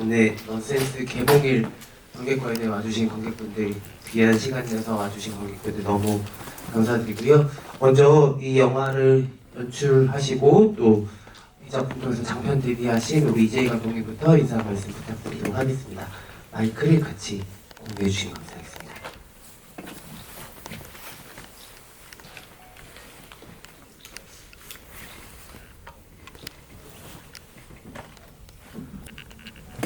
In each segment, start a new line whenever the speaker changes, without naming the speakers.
오늘 넌센스 개봉일 관객과에 와주신 관객분들, 귀한 시간 내서 와주신 관객분들 너무 감사드리고요. 먼저 이 영화를 연출하시고 또 이 작품 통해서 장편 데뷔하신 우리 이재희 감독님부터 인사 말씀 부탁드리도록 하겠습니다. 마이크를 같이 공개해 주시면 감사하겠습니다.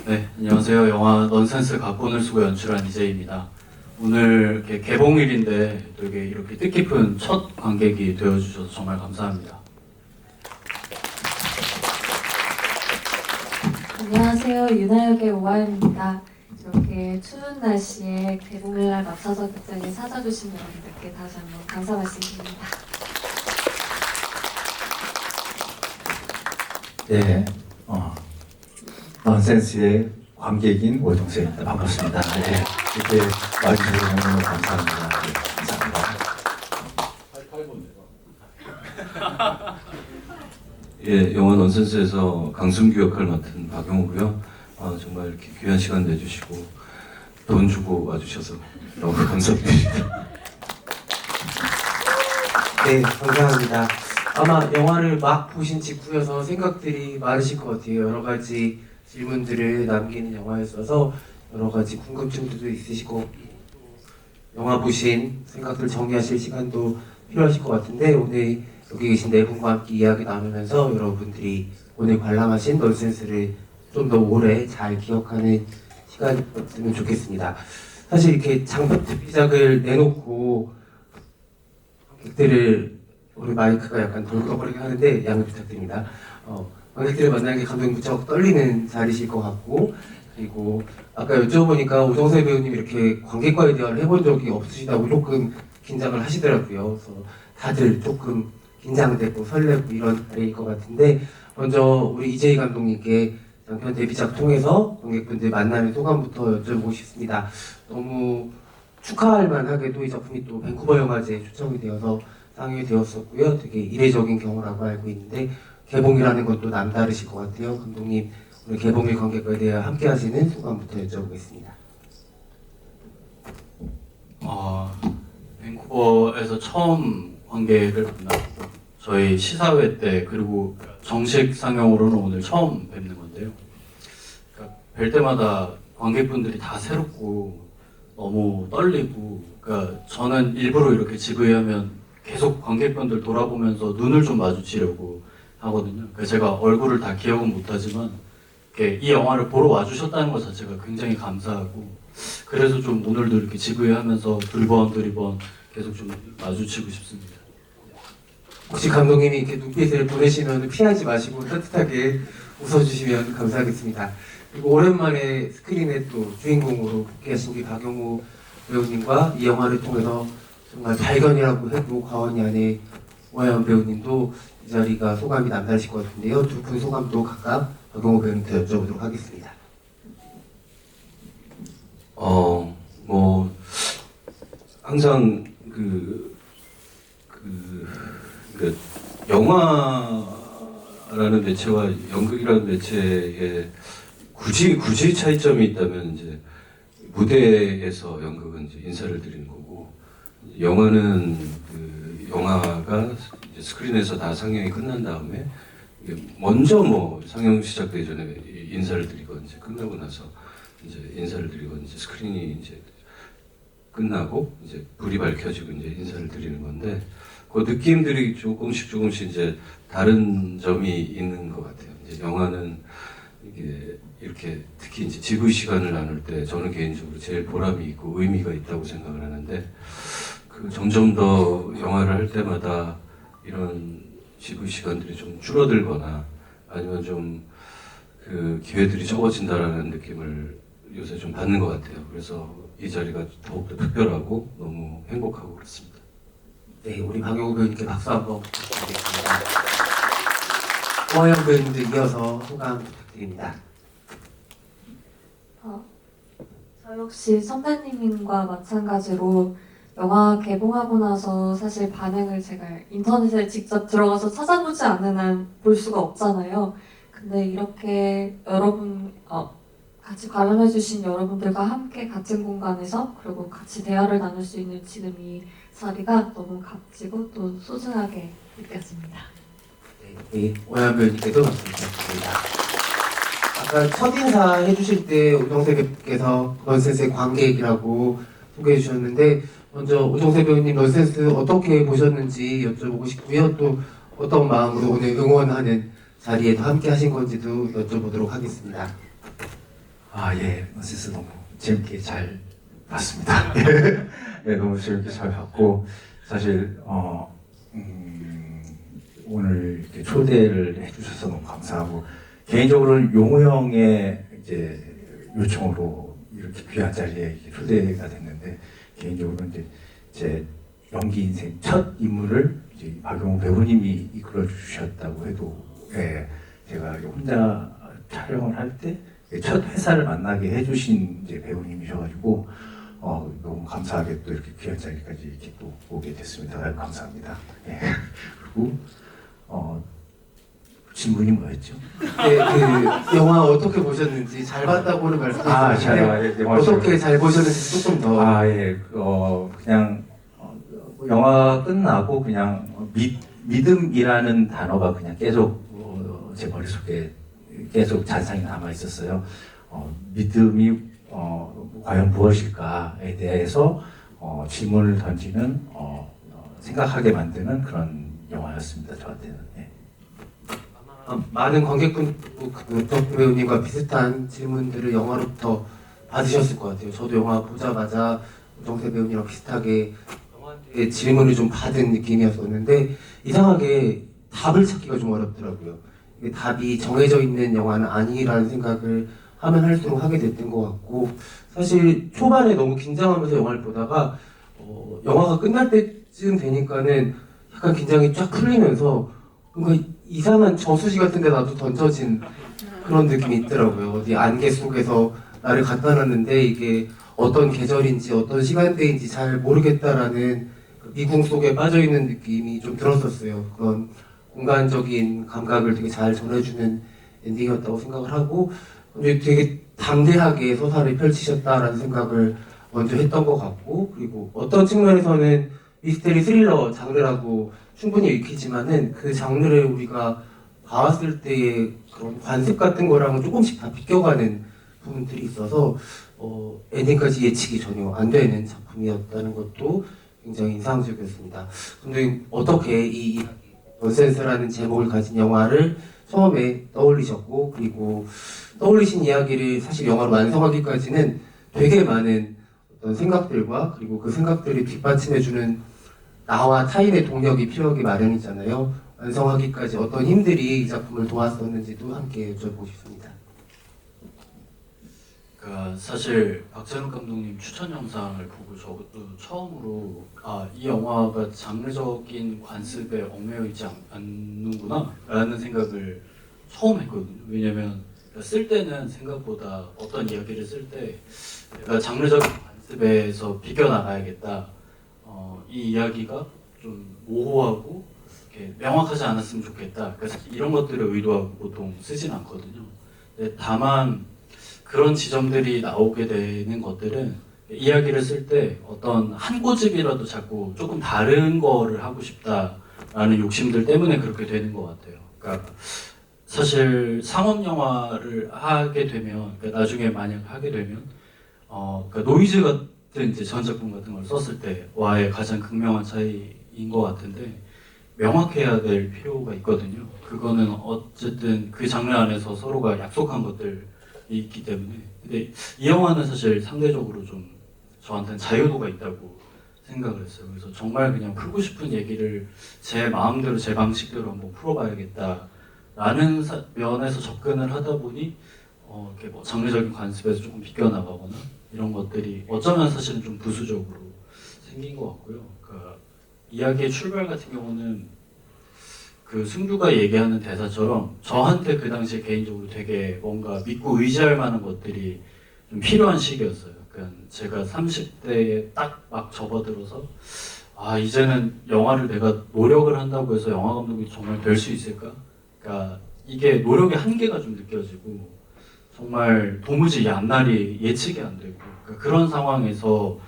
네, 안녕하세요. 영화 넌센스 각본을 쓰고 연출한 이재희입니다. 오늘 이렇게 개봉일인데 되게 이렇게 뜻깊은 첫 관객이 되어주셔서 정말 감사합니다.
안녕하세요. 윤하역의 오하연입니다. 이렇게 추운 날씨에 개봉일날 맞춰서 극장에 찾아주신 여러분들께 다시 한번 감사 말씀드립니다.
네, 넌센스의 관객인 오정세입니다. 반갑습니다. 네, 이렇게 와주셔서 너무 감사합니다. 네, 감사합니다.
예, 영화 넌센스에서 강승규 역할을 맡은 박용호고요. 정말 이렇게 귀한 시간 내주시고 돈 주고 와주셔서 너무 감사드립니다.
네, 감사합니다. 아마 영화를 막 보신 직후여서 생각들이 많으실 것 같아요. 여러 가지 질문들을 남기는 영화였어서 여러 가지 궁금증들도 있으실 것 같고, 영화 보신 생각들 정리하실 시간도 필요하실 것 같은데, 오늘 여기 계신 네 분과 함께 이야기 나누면서 여러분들이 오늘 관람하신 넌센스를 좀 더 오래 잘 기억하는 시간이었으면 좋겠습니다. 사실 이렇게 장편 데뷔작을 내놓고 관객들을, 우리 마이크가 약간 덜컹거리긴 하는데 양해 부탁드립니다. 관객들을 만나는 게 감독님 무척 떨리는 자리실 것 같고, 그리고 아까 여쭤보니까 오정세 배우님 이렇게 관객과의 대화를 해본 적이 없으시다고 조금 긴장을 하시더라고요. 그래서 다들 조금 긴장되고 설레고 이런 자리일 것 같은데, 먼저 우리 이재희 감독님께 장편 데뷔작 통해서 관객분들 만나는 소감부터 여쭤보고 싶습니다. 너무 축하할 만하게도 이 작품이 또 밴쿠버 영화제에 초청이 되어서 상영이 되었었고요. 되게 이례적인 경우라고 알고 있는데 개봉이라는 것도 남다르실 것 같아요. 감독님, 오늘 개봉일 관객과에 대해 함께 하시는 소감부터 여쭤보겠습니다.
밴쿠버에서 처음 관객을 만났고 저희 시사회 때, 그리고 정식 상영으로는 오늘 처음 뵙는 건데요. 그러니까 뵐 때마다 관객분들이 다 새롭고 너무 떨리고, 그러니까 저는 일부러 이렇게 지브이하면 계속 관객분들 돌아보면서 눈을 좀 마주치려고 하거든요. 그래서 제가 얼굴을 다 기억은 못하지만 이렇게 이 영화를 보러 와주셨다는 것 자체가 굉장히 감사하고, 그래서 좀 오늘도 이렇게 지브이하면서 두리번 계속 좀 마주치고 싶습니다.
혹시 감독님이 이렇게 눈빛을 보내시면 피하지 마시고 따뜻하게 웃어주시면 감사하겠습니다. 그리고 오랜만에 스크린에 또 주인공으로 복귀하신 우리 박용호 배우님과 이 영화를 통해서 정말 발견이라고 해도 과언이 아닌 오하연 배우님도 이 자리가 소감이 남다르실 것 같은데요. 두 분 소감도 각각 박용호 배우님께 여쭤보도록 하겠습니다.
항상 영화라는 매체와 연극이라는 매체에 굳이 차이점이 있다면 이제 무대에서 연극은 이제 인사를 드리는 거고, 영화는 영화가 이제 스크린에서 다 상영이 끝난 다음에 먼저 뭐 상영 시작되기 전에 인사를 드리건, 이제 끝나고 나서 이제 인사를 드리건, 이제 스크린이 이제 끝나고 이제 불이 밝혀지고 이제 인사를 드리는 건데, 그 느낌들이 조금씩 이제 다른 점이 있는 것 같아요. 이제 영화는 이게 이렇게 특히 이제 지브 시간을 나눌 때 저는 개인적으로 제일 보람이 있고 의미가 있다고 생각을 하는데, 점점 더 영화를 할 때마다 이런 지브 시간들이 좀 줄어들거나 아니면 좀 기회들이 적어진다라는 느낌을 요새 좀 받는 것 같아요. 그래서 이 자리가 더욱더 특별하고 너무 행복하고 그렇습니다.
네, 우리 박용호 배우님께 박수 한번 부탁드리겠습니다. 오하연 배우님도 이어서 소감 부탁드립니다.
저 역시 선배님과 마찬가지로 영화 개봉하고 나서 사실 반응을 제가 인터넷에 직접 들어가서 찾아보지 않는 한 볼 수가 없잖아요. 근데 이렇게 여러분 같이 관람해주신 여러분들과 함께 같은 공간에서 그리고 같이 대화를 나눌 수 있는 지금 이 자리가 너무 값지고 또 소중하게 느꼈습니다.
네, 오해한 배우님께도 말씀드렸습니다. 아까 첫인사 해주실 때 오정세 배우께서 넌센스의 관객이라고 소개해 주셨는데 먼저 오정세 배우님 넌센스 어떻게 보셨는지 여쭤보고 싶고요. 또 어떤 마음으로 오늘 응원하는 자리에도 함께 하신 건지도 여쭤보도록 하겠습니다.
예, 넌센스 너무 재밌게 잘 봤습니다. 예, 너무 재밌게 잘 봤고, 사실, 오늘 이렇게 초대를 해주셔서 너무 감사하고, 개인적으로는 용우 형의 이제 요청으로 이렇게 귀한 자리에 이렇게 초대가 됐는데, 개인적으로 이제 제 연기 인생 첫 인물을 이제 박용우 배우님이 이끌어 주셨다고 해도, 예, 제가 혼자 촬영을 할 때, 첫 회사를 만나게 해주신 이제 배우님이셔가지고 너무 감사하게 또 이렇게 귀한 자리까지 이렇게 또 오게 됐습니다. 아유, 감사합니다. 예. 그리고 질문이 뭐였죠?
네, 그 영화 어떻게 보셨는지 잘 봤다고는 말씀하셨는데 어떻게 잘 보셨는지 조금 더.
예, 그냥 영화 끝나고 그냥 믿음이라는 단어가 그냥 계속 제 머릿속에 계속 잔상이 남아 있었어요. 믿음이 과연 무엇일까에 대해서 질문을 던지는 생각하게 만드는 그런 영화였습니다. 저한테는. 예.
많은 관객분도 그 배우님과 비슷한 질문들을 영화로부터 받으셨을 것 같아요. 저도 영화 보자마자 오정세 배우님이랑 비슷하게 영화한테 질문을 좀 받은 느낌이었었는데 이상하게 답을 찾기가 좀 어렵더라고요. 이게 답이 정해져 있는 영화는 아니라는 생각을 하면 할수록 하게 됐던 것 같고 사실 초반에 너무 긴장하면서 영화를 보다가 영화가 끝날 때쯤 되니까는 약간 긴장이 쫙 풀리면서 뭔가 이상한 저수지 같은 데 나도 던져진 그런 느낌이 있더라고요. 어디 안개 속에서 나를 갖다 놨는데 이게 어떤 계절인지 어떤 시간대인지 잘 모르겠다라는 그 미궁 속에 빠져있는 느낌이 좀 들었었어요. 그런 공간적인 감각을 되게 잘 전해주는 엔딩이었다고 생각을 하고 근데 되게 담대하게 서사를 펼치셨다라는 생각을 먼저 했던 것 같고 그리고 어떤 측면에서는 미스테리 스릴러 장르라고 충분히 읽히지만은 그 장르를 우리가 봐왔을 때의 그런 관습 같은 거랑은 조금씩 다 비껴가는 부분들이 있어서 엔딩까지 예측이 전혀 안 되는 작품이었다는 것도 굉장히 인상적이었습니다. 근데 어떻게 이 넌센스라는 제목을 가진 영화를 처음에 떠올리셨고 그리고 떠올리신 이야기를 사실 영화로 완성하기까지는 되게 많은 어떤 생각들과 그리고 그 생각들을 뒷받침해주는 나와 타인의 동력이 필요하기 마련이잖아요. 완성하기까지 어떤 힘들이 이 작품을 도왔었는지도 함께 여쭤보고 싶습니다.
사실 박찬욱 감독님 추천 영상을 보고 저도 처음으로 이 영화가 장르적인 관습에 얽매여 있지 않는구나 라는 생각을 처음 했거든요. 왜냐면 쓸 때는 생각보다 어떤 이야기를 쓸 때 내가 장르적인 관습에서 비껴나가야겠다. 이 이야기가 좀 모호하고 이렇게 명확하지 않았으면 좋겠다. 그러니까 이런 것들을 의도하고 보통 쓰진 않거든요. 근데 다만 그런 지점들이 나오게 되는 것들은 이야기를 쓸 때 어떤 한 고집이라도 자꾸 조금 다른 거를 하고 싶다라는 욕심들 때문에 그렇게 되는 것 같아요. 그러니까 사실 상업 영화를 하게 되면 그러니까 나중에 만약 하게 되면 그러니까 노이즈 같은 이제 전작품 같은 걸 썼을 때와의 가장 극명한 차이인 것 같은데 명확해야 될 필요가 있거든요. 그거는 어쨌든 그 장르 안에서 서로가 약속한 것들이 있기 때문에. 근데 이 영화는 사실 상대적으로 좀 저한테는 자유도가 있다고 생각을 했어요. 그래서 정말 그냥 풀고 싶은 얘기를 제 마음대로 제 방식대로 한번 풀어봐야겠다라는 면에서 접근을 하다 보니 이렇게 뭐 장르적인 관습에서 조금 비껴나가거나 이런 것들이 어쩌면 사실은 좀 부수적으로 생긴 것 같고요. 그러니까 이야기의 출발 같은 경우는 그 승규가 얘기하는 대사처럼 저한테 그 당시에 개인적으로 되게 뭔가 믿고 의지할 만한 것들이 좀 필요한 시기였어요. 그러니까 제가 30대에 딱 막 접어들어서 이제는 영화를 내가 노력을 한다고 해서 영화 감독이 정말 될 수 있을까? 그러니까 이게 노력의 한계가 좀 느껴지고 정말 도무지 앞날이 예측이 안 되고 그러니까 그런 상황에서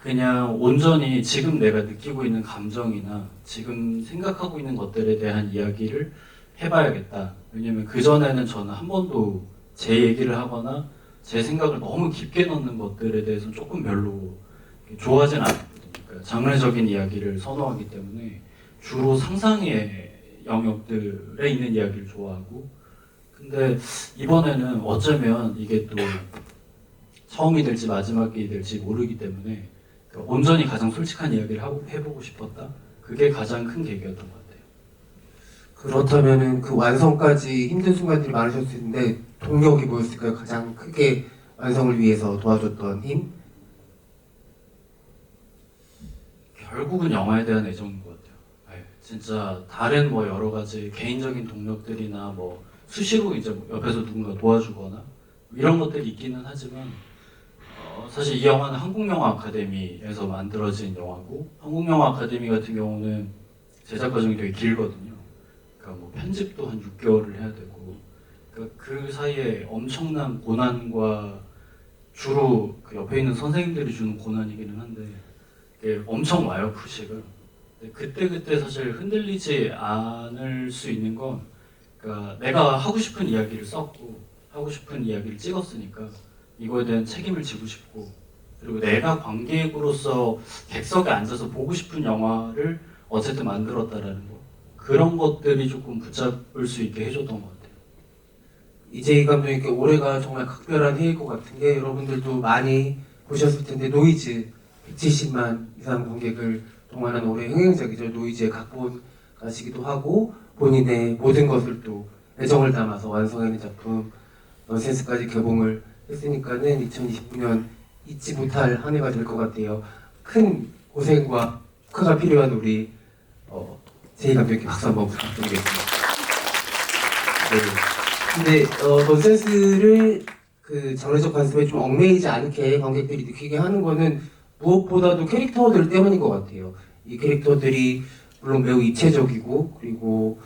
그냥 온전히 지금 내가 느끼고 있는 감정이나 지금 생각하고 있는 것들에 대한 이야기를 해봐야겠다. 왜냐면 그전에는 저는 한 번도 제 얘기를 하거나 제 생각을 너무 깊게 넣는 것들에 대해서는 조금 별로 좋아하진 않거든요. 그러니까 장르적인 이야기를 선호하기 때문에 주로 상상의 영역들에 있는 이야기를 좋아하고 근데 이번에는 어쩌면 이게 또 처음이 될지 마지막이 될지 모르기 때문에 온전히 가장 솔직한 이야기를 해보고 싶었다. 그게 가장 큰 계기였던 것 같아요.
그렇다면은 그 완성까지 힘든 순간들이 많으셨을 텐데 동력이 뭐였을까요? 가장 크게 완성을 위해서 도와줬던 힘?
결국은 영화에 대한 애정인 것 같아요. 네, 진짜 다른 뭐 여러 가지 개인적인 동력들이나 뭐 수시로 이제 뭐 옆에서 누군가 도와주거나 이런 것들이 있기는 하지만 사실 이 영화는 한국영화 아카데미에서 만들어진 영화고 한국영화 아카데미 같은 경우는 제작 과정이 되게 길거든요. 그러니까 뭐 편집도 한 6개월을 해야 되고 그러니까 그 사이에 엄청난 고난과 주로 그 옆에 있는 선생님들이 주는 고난이기는 한데 이게 엄청 와요 푸시가. 그때 사실 흔들리지 않을 수 있는 건 그러니까 내가 하고 싶은 이야기를 썼고 하고 싶은 이야기를 찍었으니까 이거에 대한 책임을 지고 싶고 그리고 내가 관객으로서 객석에 앉아서 보고 싶은 영화를 어쨌든 만들었다라는 거 그런 것들이 조금 붙잡을 수 있게 해줬던 것 같아요.
이재희 감독님께 올해가 정말 각별한 해일 것 같은 게 여러분들도 많이 보셨을 텐데 노이즈 170만 이상 관객을 동원한 올해 흥행작이죠. 노이즈의 각본가시기도 하고 본인의 모든 것을 또 애정을 담아서 완성해낸 작품 넌센스까지 개봉을 했으니까는 2029년 잊지 못할 한 해가 될 것 같아요. 큰 고생과 축하가 필요한 우리 제이 감독님께 박수 한번 부탁드리겠습니다. 네. 근데 넌센스를 그 장르적 관습에 좀 얽매이지 않게 관객들이 느끼게 하는 거는 무엇보다도 캐릭터들 때문인 것 같아요. 이 캐릭터들이 물론 매우 입체적이고 그리고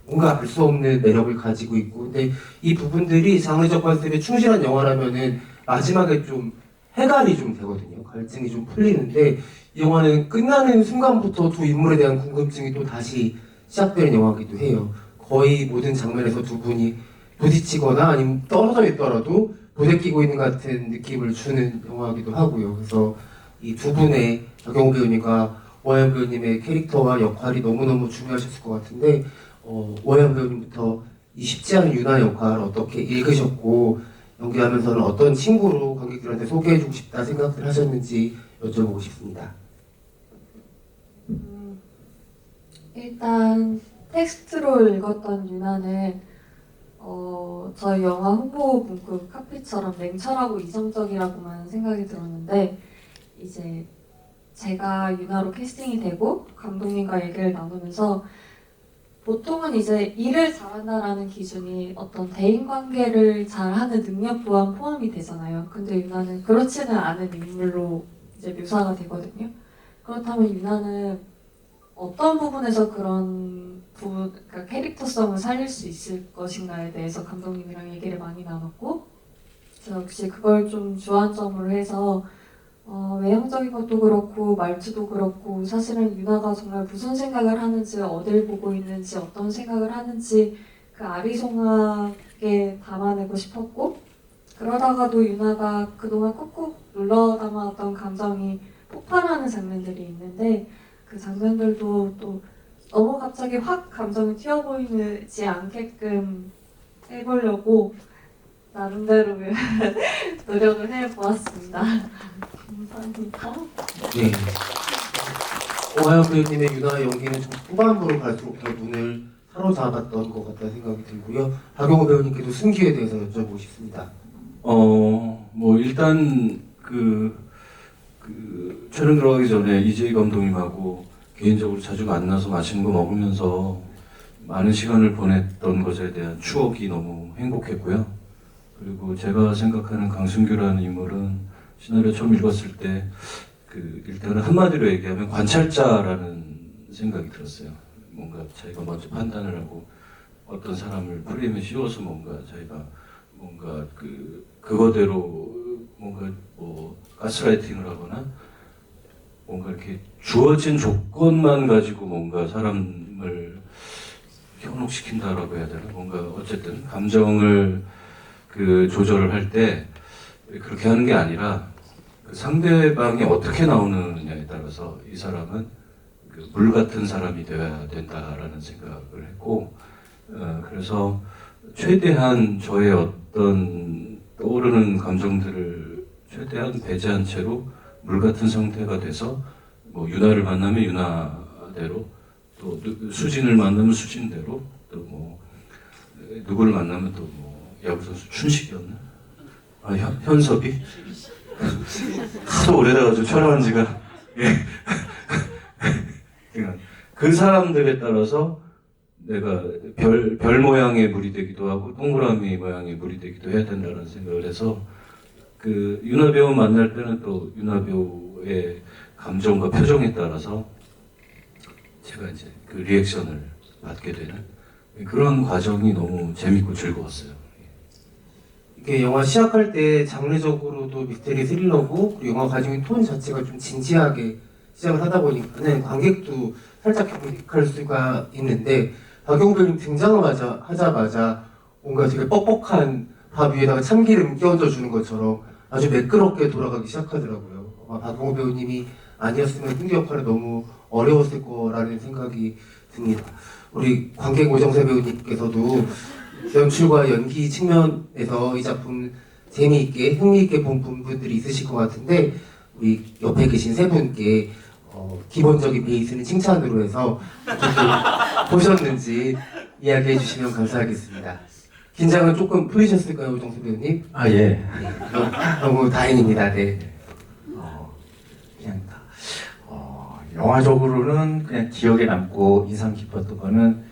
뭔가 알 수 없는 매력을 가지고 있고 근데 이 부분들이 장르적 관습에 충실한 영화라면은 마지막에 좀 해갈이 좀 되거든요. 갈증이 좀 풀리는데 이 영화는 끝나는 순간부터 두 인물에 대한 궁금증이 또 다시 시작되는 영화이기도 해요. 거의 모든 장면에서 두 분이 부딪히거나 아니면 떨어져 있더라도 부대끼고 있는 것 같은 느낌을 주는 영화이기도 하고요. 그래서 이 두 분의 박영호 배우님과 오하연 배우님의 캐릭터와 역할이 너무너무 중요하셨을 것 같은데 오하연 배우님부터 이 쉽지 않은 유나 역할 어떻게 읽으셨고 연기하면서는 어떤 친구로 관객들한테 소개해주고 싶다 생각을 하셨는지 여쭤보고 싶습니다.
일단 텍스트로 읽었던 유나는 저희 영화 홍보 문구 카피처럼 냉철하고 이성적이라고만 생각이 들었는데 이제 제가 유나로 캐스팅이 되고 감독님과 얘기를 나누면서 보통은 이제 일을 잘한다라는 기준이 어떤 대인관계를 잘하는 능력 또한 포함이 되잖아요. 근데 유나는 그렇지는 않은 인물로 이제 묘사가 되거든요. 그렇다면 유나는 어떤 부분에서 그런 그러니까 캐릭터성을 살릴 수 있을 것인가에 대해서 감독님이랑 얘기를 많이 나눴고 저 역시 그걸 좀 주안점으로 해서 외형적인 것도 그렇고 말투도 그렇고 사실은 유나가 정말 무슨 생각을 하는지 어딜 보고 있는지 어떤 생각을 하는지 그 아리송하게 담아내고 싶었고 그러다가도 유나가 그동안 꾹꾹 눌러 담아왔던 감정이 폭발하는 장면들이 있는데 그 장면들도 또 너무 갑자기 확 감정이 튀어보이지 않게끔 해보려고 나름대로 노력을 해보았습니다. 감사합니다.
네. 오하연 배우님의 유나 연기는 좀 후반부로 갈수록 더 눈을 사로잡았던 것 같다는 생각이 들고요. 박용호 배우님께도 승기에 대해서 여쭤보고 싶습니다.
뭐 일단 촬영 들어가기 전에 이재희 감독님하고 개인적으로 자주 만나서 맛있는 거 먹으면서 많은 시간을 보냈던 것에 대한 추억이 너무 행복했고요. 그리고 제가 생각하는 강승규라는 인물은 시나리오 처음 읽었을 때 일단은 한마디로 얘기하면 관찰자라는 생각이 들었어요. 뭔가 자기가 먼저 판단을 하고 어떤 사람을 프레임에 씌워서 뭔가 자기가 뭔가 그거대로 뭔가 뭐 가스라이팅을 하거나 뭔가 이렇게 주어진 조건만 가지고 뭔가 사람을 현혹시킨다라고 해야 되나? 뭔가 어쨌든 감정을 조절을 할 때 그렇게 하는 게 아니라 그 상대방이 어떻게 나오느냐에 따라서 이 사람은 물 같은 사람이 되어야 된다라는 생각을 했고, 그래서 최대한 저의 어떤 떠오르는 감정들을 최대한 배제한 채로 물 같은 상태가 돼서 뭐 유나를 만나면 유나대로, 또 수진을 만나면 수진대로, 또 뭐 누구를 만나면 또 뭐 야구 선수 춘식이었나? 아 현섭이? 하도 오래돼가지고 촬영한 지가. 예. 그 사람들에 따라서 내가 별 모양의 물이 되기도 하고 동그라미 모양의 물이 되기도 해야 된다는 생각을 해서 그 유나 배우 만날 때는 또 유나 배우의 감정과 표정에 따라서 제가 이제 그 리액션을 받게 되는 그런 과정이 너무 재밌고 즐거웠어요.
이게 영화 시작할 때 장르적으로도 미스테리 스릴러고 그리고 영화 가지고 있는 톤 자체가 좀 진지하게 시작을 하다 보니까는 관객도 살짝 경직할 수가 있는데 박용우 배우님 등장하자마자 뭔가 되게 뻑뻑한 밥 위에다가 참기름 끼얹어 주는 것처럼 아주 매끄럽게 돌아가기 시작하더라고요. 아마 박용우 배우님이 아니었으면 흥규 역할이 너무 어려웠을 거라는 생각이 듭니다. 우리 관객 오정세 배우님께서도 연출과 연기 측면에서 이 작품 재미있게 흥미있게 본 분들이 있으실 것 같은데 우리 옆에 계신 세 분께 기본적인 베이스는 칭찬으로 해서 어떻게 보셨는지 이야기해 주시면 감사하겠습니다. 긴장은 조금 풀리셨을까요, 오정세 배우님?
아 예.
네, 너무 다행입니다. 네.
그냥 영화적으로는 그냥 기억에 남고 인상 깊었던 거는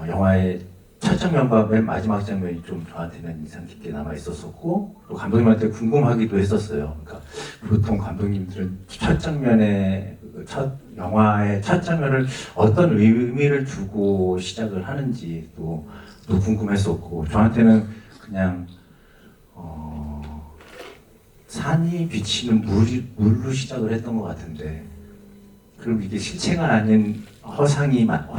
영화의 첫 장면과 맨 마지막 장면이 좀 저한테는 인상 깊게 남아 있었었고 또 감독님한테 궁금하기도 했었어요. 그러니까 보통 감독님들은 첫 장면에 영화의 첫 장면을 어떤 의미를 두고 시작을 하는지 또 궁금했었고 저한테는 그냥 산이 비치는 물로 시작을 했던 것 같은데 그럼 이게 실체가 아닌 허상이랑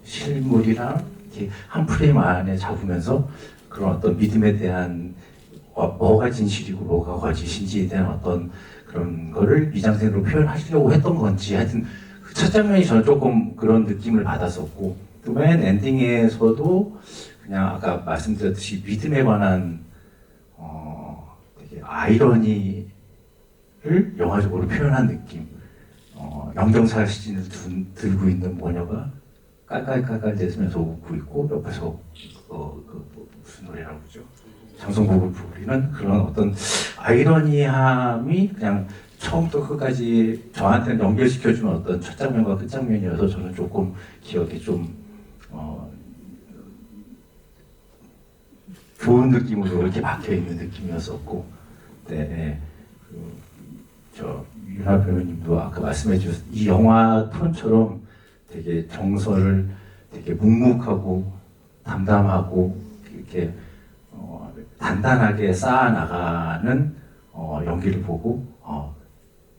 실물이랑 이렇게 한 프레임 안에 잡으면서 그런 어떤 믿음에 대한 뭐가 진실이고 뭐가 거짓인지에 대한 어떤 그런 거를 미장센으로 표현하시려고 했던 건지 하여튼 그 첫 장면이 저는 조금 그런 느낌을 받았었고 또 맨 엔딩에서도 그냥 아까 말씀드렸듯이 믿음에 관한 되게 아이러니를 영화적으로 표현한 느낌. 영정사 시진을 들고 있는 모녀가 깔깔깔깔 대면서 웃고 있고 옆에서 무슨 노래라고 그러죠? 장성곡을 부르는 그런 어떤 아이러니함이 그냥 처음부터 끝까지 저한테는 연결시켜주는 어떤 첫 장면과 끝 장면이어서 저는 조금 기억에 좀 좋은 느낌으로 이렇게 박혀있는 느낌이었었고 네, 유나 배우님도 아까 말씀해 주셨 이 영화 톤처럼 되게 정서를 되게 묵묵하고 담담하고 이렇게 단단하게 쌓아 나가는 연기를 보고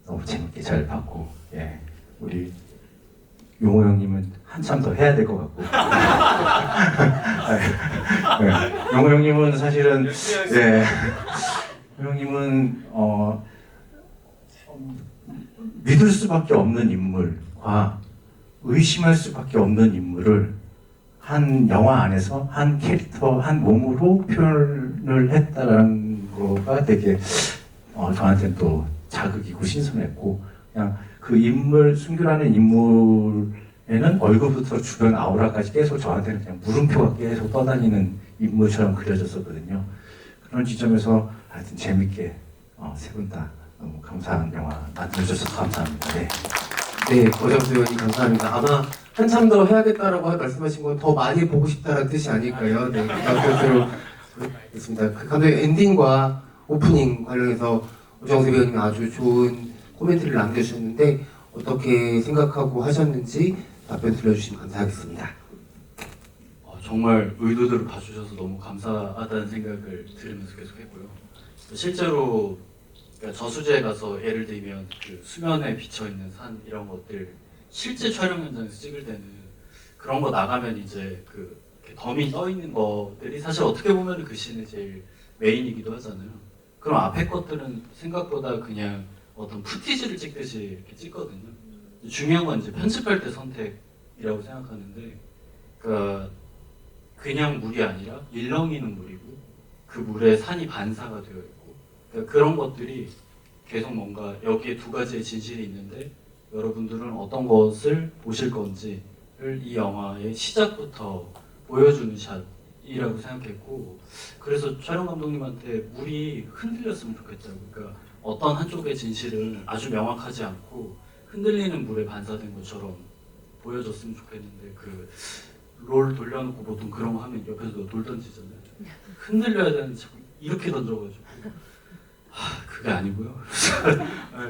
너무 재밌게 잘 봤고 예 우리 용호 형님은 한참 더 해야 될 것 같고 네. 용호 형님은 사실은 네 형님은 믿을 수밖에 없는 인물과 의심할 수밖에 없는 인물을 한 영화 안에서 한 캐릭터, 한 몸으로 표현을 했다는 거가 되게 저한테는 또 자극이고 신선했고 그냥 그 인물, 순규라는 인물에는 얼굴부터 주변 아우라까지 계속 저한테는 그냥 물음표가 계속 떠다니는 인물처럼 그려졌었거든요. 그런 지점에서 하여튼 재밌게 세 분 다 너무 감사한 영화 만들어주셔서 감사합니다. 네.
네, 오정세 배우님 감사합니다. 아마 한참 더 해야겠다라고 말씀하신 건 더 많이 보고 싶다는 뜻이 아닐까요? 네, 그런 있습니다. 그 감독의 엔딩과 오프닝 관련해서 오정세 배우님이 아주 좋은 코멘트를 남겨주셨는데 어떻게 생각하고 하셨는지 답변 들려주시면 감사하겠습니다.
정말 의도대로 봐주셔서 너무 감사하다는 생각을 들으면서 계속 했고요. 실제로 그러니까 저수지에 가서 예를 들면 그 수면에 비쳐 있는 산 이런 것들 실제 촬영 현장에서 찍을 때는 그런 거 나가면 이제 그 이렇게 덤이 떠 있는 것들이 사실 어떻게 보면 그 씬의 제일 메인이기도 하잖아요. 그럼 앞에 것들은 생각보다 그냥 어떤 푸티지를 찍듯이 이렇게 찍거든요. 중요한 건 이제 편집할 때 선택이라고 생각하는데, 그러니까 그냥 물이 아니라 일렁이는 물이고 그 물에 산이 반사가 되어 있고, 그러니까 그런 것들이 계속 뭔가 여기에 두 가지의 진실이 있는데 여러분들은 어떤 것을 보실 건지를 이 영화의 시작부터 보여주는 샷이라고 생각했고, 그래서 촬영 감독님한테 물이 흔들렸으면 좋겠다고. 그러니까 어떤 한쪽의 진실을 아주 명확하지 않고 흔들리는 물에 반사된 것처럼 보여줬으면 좋겠는데, 그 롤 돌려놓고 보통 그런 거 하면 옆에서 돌 던지잖아요. 흔들려야 되는데 자꾸 이렇게 던져가지고 그게 아니고요.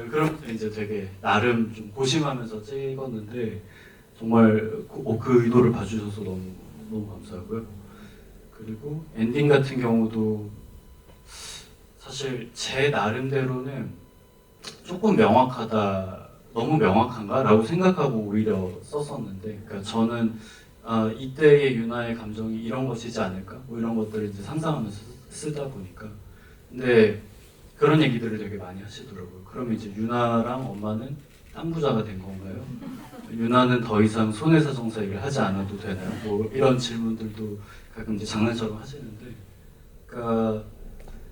그러면서 이제 되게 나름 좀 고심하면서 찍었는데 정말 그 의도를 봐주셔서 너무 감사하고요. 그리고 엔딩 같은 경우도 사실 제 나름대로는 조금 명확하다, 너무 명확한가? 라고 생각하고 오히려 썼었는데, 그러니까 저는 이때의 윤하의 감정이 이런 것이지 않을까? 뭐 이런 것들을 이제 상상하면서 쓰다 보니까. 근데 그런 얘기들을 되게 많이 하시더라고요. 그러면 이제 윤하랑 엄마는 땅 부자가 된 건가요? 윤하는 더 이상 손해사정사 일을 하지 않아도 되나요? 뭐 이런 질문들도 가끔 이제 장난처럼 하시는데, 그러니까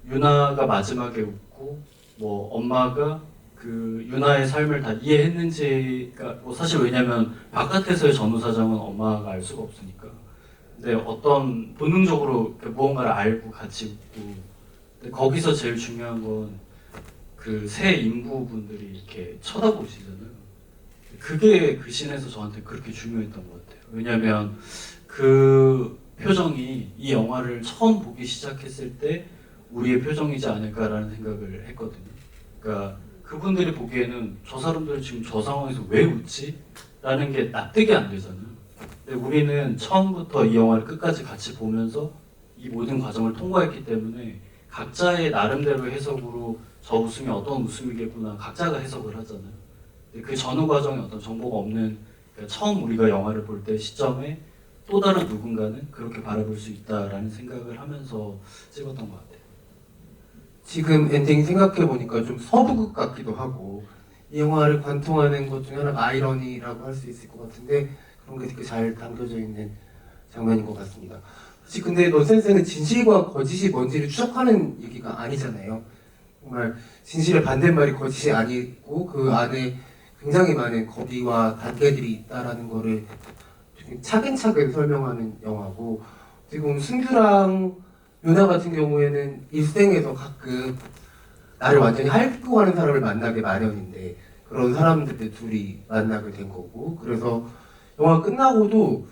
윤하가 마지막에 웃고 뭐 엄마가 그 윤하의 삶을 다 이해했는지가 뭐 사실 왜냐면 바깥에서의 전후사정은 엄마가 알 수가 없으니까. 근데 어떤 본능적으로 무언가를 알고 같이 웃고, 근데 거기서 제일 중요한 건 그 새 인부분들이 이렇게 쳐다보시잖아요. 그게 그 씬에서 저한테 그렇게 중요했던 것 같아요. 왜냐면 그 표정이 이 영화를 처음 보기 시작했을 때 우리의 표정이지 않을까라는 생각을 했거든요. 그러니까 그분들이 보기에는 저 사람들 지금 저 상황에서 왜 웃지? 라는 게 납득이 안 되잖아요. 근데 우리는 처음부터 이 영화를 끝까지 같이 보면서 이 모든 과정을 통과했기 때문에 각자의 나름대로의 해석으로 저 웃음이 어떤 웃음이겠구나 각자가 해석을 하잖아요. 근데 그 전후 과정에 어떤 정보가 없는, 그러니까 처음 우리가 영화를 볼 때 시점에 또 다른 누군가는 그렇게 바라볼 수 있다라는 생각을 하면서 찍었던 것 같아요.
지금 엔딩 생각해보니까 좀 서부극 같기도 하고, 이 영화를 관통하는 것 중에 하나가 아이러니라고 할 수 있을 것 같은데 그런 게 되게 잘 담겨져 있는 장면인 것 같습니다. 사실 근데 넌센스는 진실과 거짓이 뭔지를 추적하는 얘기가 아니잖아요. 정말 진실의 반대말이 거짓이 아니고 그 안에 굉장히 많은 거리와 단계들이 있다라는 거를 차근차근 설명하는 영화고, 지금 승규랑 윤하 같은 경우에는 일생에서 가끔 나를 완전히 핥고 가는 사람을 만나게 마련인데 그런 사람들 둘이 만나게 된 거고, 그래서 영화 끝나고도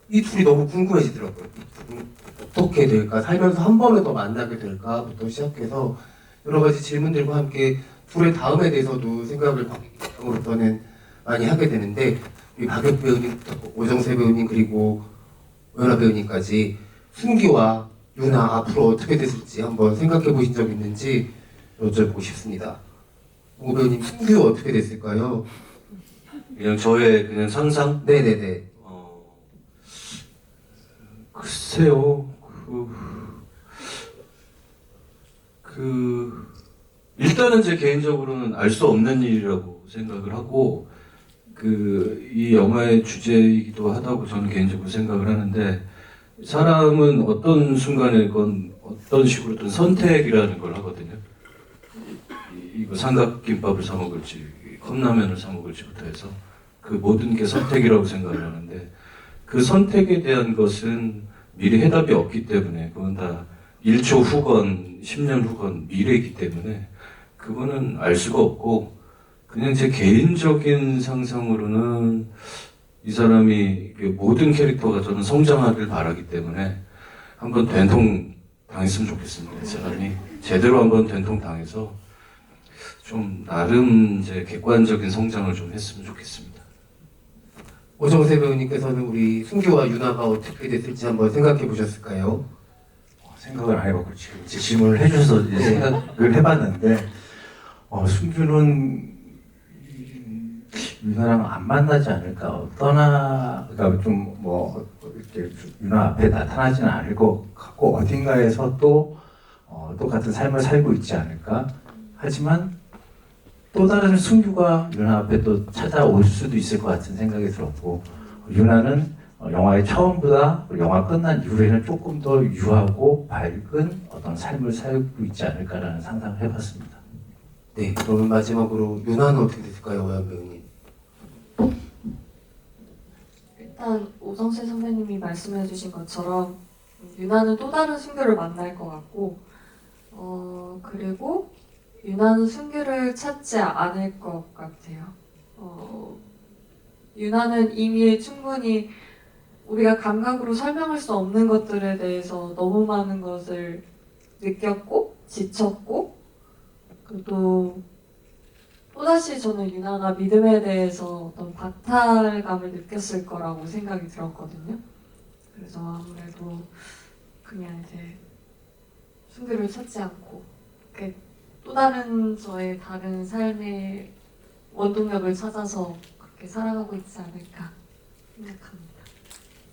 이 둘이 너무 궁금해지더라고요. 이 둘은 어떻게 될까? 살면서 한 번에 더 만나게 될까?부터 시작해서 여러 가지 질문들과 함께 둘의 다음에 대해서도 생각을 관객으로서는 많이 하게 되는데, 우리 박혁 배우님부터 오정세 배우님 그리고 오연아 배우님까지 승규와 윤하 앞으로 어떻게 됐을지 한번 생각해 보신 적 있는지 여쭤보고 싶습니다. 오 배우님, 승규 어떻게 됐을까요?
그냥 저의 그냥 상상?
네네네.
글쎄요. 일단은 제 개인적으로는 알 수 없는 일이라고 생각을 하고, 이 영화의 주제이기도 하다고 저는 개인적으로 생각을 하는데, 사람은 어떤 순간에건 어떤 식으로든 선택이라는 걸 하거든요. 이거 삼각김밥을 사 먹을지 컵라면을 사 먹을지부터 해서 그 모든 게 선택이라고 생각을 하는데, 그 선택에 대한 것은 미래 해답이 없기 때문에, 그건 다 1초 후건 10년 후건 미래이기 때문에 그거는 알 수가 없고, 그냥 제 개인적인 상상으로는 이 사람이 모든 캐릭터가 저는 성장하길 바라기 때문에 한번 된통 당했으면 좋겠습니다. 이 사람이 제대로 한번 된통 당해서 좀 나름 제 객관적인 성장을 좀 했으면 좋겠습니다.
오정세 배우님께서는 우리 승규와 유나가 어떻게 됐을지 한번 생각해 보셨을까요?
생각을 안 해봤고 지금 이제 질문을 해주셔서 이제 생각을 해봤는데 순규는 유나랑 안 만나지 않을까 그러니까 좀 뭐 이렇게 유나 앞에 나타나지는 않을 것 같고 어딘가에서 또 똑같은 삶을 살고 있지 않을까. 하지만 또 다른 순규가 유나 앞에 또 찾아올 수도 있을 것 같은 생각이 들었고, 유나는 영화의 처음보다 영화 끝난 이후에는 조금 더 유하고 밝은 어떤 삶을 살고 있지 않을까라는 상상을 해봤습니다.
네, 그러면 마지막으로 유나는 어떻게 됐을까요, 오연 배우님?
일단 오정세 선배님이 말씀해주신 것처럼 유나는 또 다른 순규를 만날 것 같고, 그리고 유나는 순규를 찾지 않을 것 같아요. 유나는 이미 충분히 우리가 감각으로 설명할 수 없는 것들에 대해서 너무 많은 것을 느꼈고 지쳤고, 그리고 또다시 저는 유나가 믿음에 대해서 어떤 박탈감을 느꼈을 거라고 생각이 들었거든요. 그래서 아무래도 그냥 이제 순규를 찾지 않고 이렇게 또 다른 저의 다른 삶의 원동력을 찾아서 그렇게 살아가고 있지 않을까 생각합니다.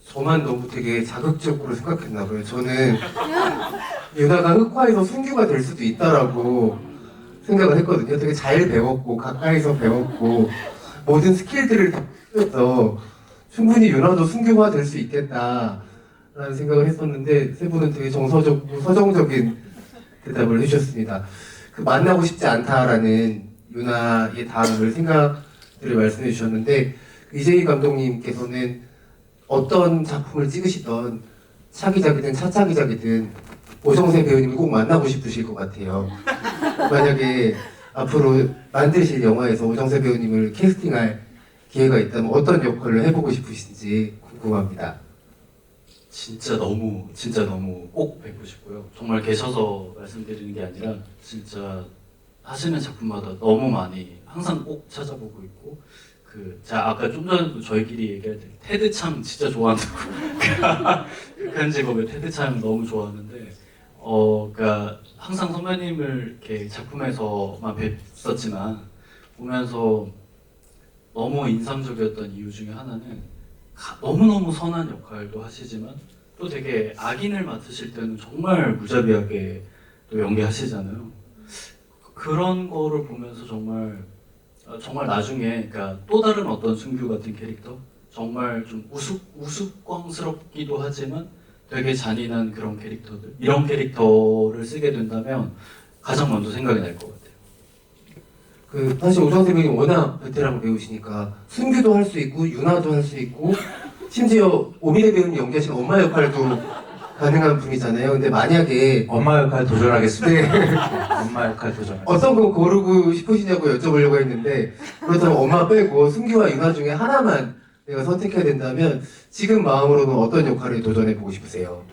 저만 너무 되게 자극적으로 생각했나 봐요. 저는 유나가 흑화해서 순규가 될 수도 있다라고 생각을 했거든요. 되게 잘 배웠고 가까이서 배웠고 모든 스킬들을 다 키워서 충분히 유나도 순규가 될 수 있겠다라는 생각을 했었는데 세 분은 되게 정서적이고 서정적인 대답을 해주셨습니다. 그 만나고 싶지 않다라는 유나의 다음을 생각들을 말씀해 주셨는데 이재희 감독님께서는 어떤 작품을 찍으시던 차기작이든 차차기작이든 오정세 배우님을 꼭 만나고 싶으실 것 같아요. 만약에 앞으로 만드실 영화에서 오정세 배우님을 캐스팅할 기회가 있다면 어떤 역할을 해보고 싶으신지 궁금합니다.
진짜 너무 꼭 뵙고 싶고요. 정말 계셔서 말씀드리는 게 아니라 진짜 하시는 작품마다 너무 많이 항상 꼭 찾아보고 있고, 제가 아까 좀 전에도 저희끼리 얘기할 때 테드 창 진짜 좋아한다고 극한 직업의 테드 창 너무 좋아하는데 그러니까 항상 선배님을 이렇게 작품에서만 뵀었지만 보면서 너무 인상적이었던 이유 중에 하나는 너무너무 선한 역할도 하시지만 또 되게 악인을 맡으실 때는 정말 무자비하게 또 연기하시잖아요. 그런 거를 보면서 정말 나중에 그러니까 또 다른 어떤 순규 같은 캐릭터, 정말 좀 우스꽝스럽기도 하지만 되게 잔인한 그런 캐릭터들, 이런 캐릭터를 쓰게 된다면 가장 먼저 생각이 날 것 같아요.
사실 오정세 배우님 워낙 베테랑 배우시니까 순규도 할 수 있고 유나도 할 수 있고 심지어 오미래 배우님 연기하신 엄마 역할도 가능한 분이잖아요. 근데 만약에
엄마 역할 도전하겠습니다.
네.
엄마 역할 도전하겠습니다.
어떤 거 고르고 싶으시냐고 여쭤보려고 했는데 그렇다면 엄마 빼고 승규와 유나 중에 하나만 내가 선택해야 된다면 지금 마음으로는 어떤 역할을 도전해보고 싶으세요?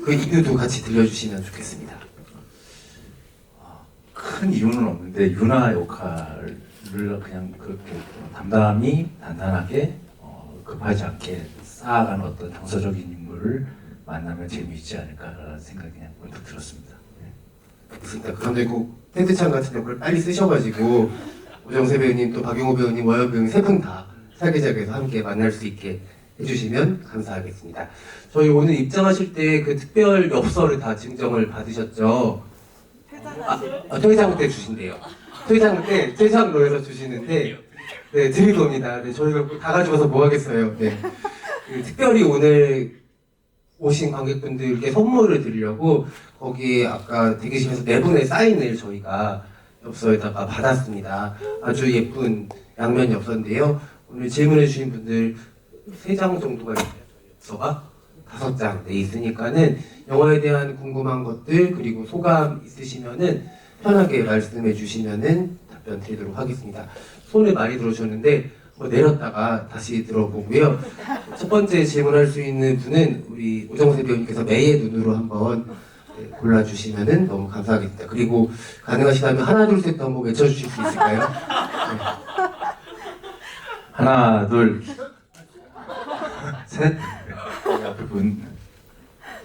그 이유도 같이 들려주시면 좋겠습니다.
큰 이유는 없는데 유나 역할을 그냥 그렇게 담담히 단단하게 급하지 않게 쌓아가는 어떤 정서적인 인물을 만나면 재미있지 않을까라는 생각이 그냥 문득 들었습니다.
좋습니다. 그런데 꼭 텐트창 같은 역할을 빨리 쓰셔가지고 오정세 배우님 또 박용호 배우님, 오연 배우님 세 분 다 사계작에서 함께 만날 수 있게 해주시면 감사하겠습니다. 저희 오늘 입장하실 때 그 특별 엽서를 다 증정을 받으셨죠? 퇴장 때 주신대요. 퇴장로에서 주시는데 네, 드릴 겁니다. 네, 저희가 다 가져가서 뭐 하겠어요. 네. 특별히 오늘 오신 관객분들께 선물을 드리려고 거기에 아까 대기실에서 네 분의 사인을 저희가 엽서에다가 받았습니다. 아주 예쁜 양면 엽서인데요. 오늘 질문해 주신 분들 3장 정도가 있어요. 엽서가 5장 돼 있으니까는 영화에 대한 궁금한 것들 그리고 소감 있으시면은 편하게 말씀해 주시면은 답변 드리도록 하겠습니다. 손을 많이 들어주셨는데 내렸다가 다시 들어보고요. 첫 번째 질문할 수 있는 분은 우리 오정세 배우님께서 매의 눈으로 한번 골라주시면 너무 감사하겠습니다. 그리고 가능하시다면 하나 둘 셋 한번 외쳐주실 수 있을까요? 네.
하나, 둘, 셋. 네, 앞에 분.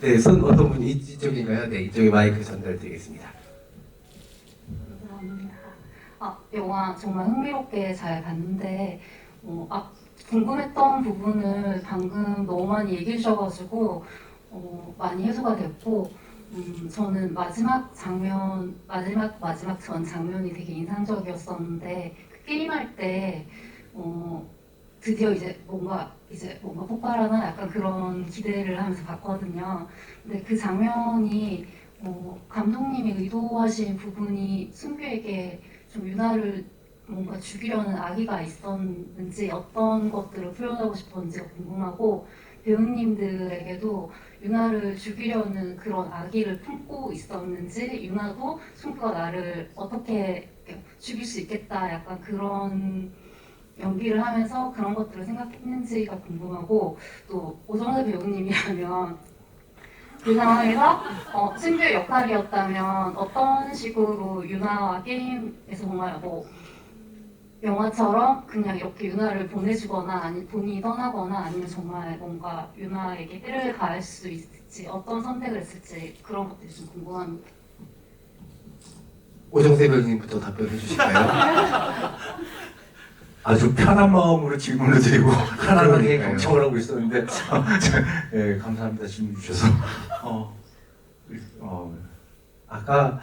네, 손 어떤 분이 이쪽인가요? 네, 이쪽에 마이크 전달드리겠습니다.
감사합니다. 영화 정말 흥미롭게 잘 봤는데 궁금했던 부분을 방금 너무 많이 얘기해 주셔가지고 많이 해소가 됐고 저는 마지막 전 장면이 되게 인상적이었었는데 그 게임할 때 드디어 이제 뭔가 폭발하나 약간 그런 기대를 하면서 봤거든요. 근데 그 장면이 감독님이 의도하신 부분이 승규에게 좀 유나를 뭔가 죽이려는 악의가 있었는지 어떤 것들을 표현하고 싶었는지가 궁금하고 배우님들에게도 유나를 죽이려는 그런 악의를 품고 있었는지 유나도 승규가 나를 어떻게 죽일 수 있겠다 약간 그런 연기를 하면서 그런 것들을 생각했는지가 궁금하고 또 오정세 배우님이라면 그 상황에서 승규의 역할이었다면 어떤 식으로 유나와 게임에서 정말 영화처럼 그냥 이렇게 유나를 보내주거나 아니 본인이 떠나거나 아니면 정말 뭔가 유나에게 때를 가할 수 있을지 어떤 선택을 했을지 그런 것들이 좀 궁금합니다.
오정세 배우님부터 답변해 주실까요?
아주 편한 마음으로 질문을 드리고 편안하게
그러니까요.
경청을 하고 있었는데 네, 감사합니다. 질문 주셔서 아까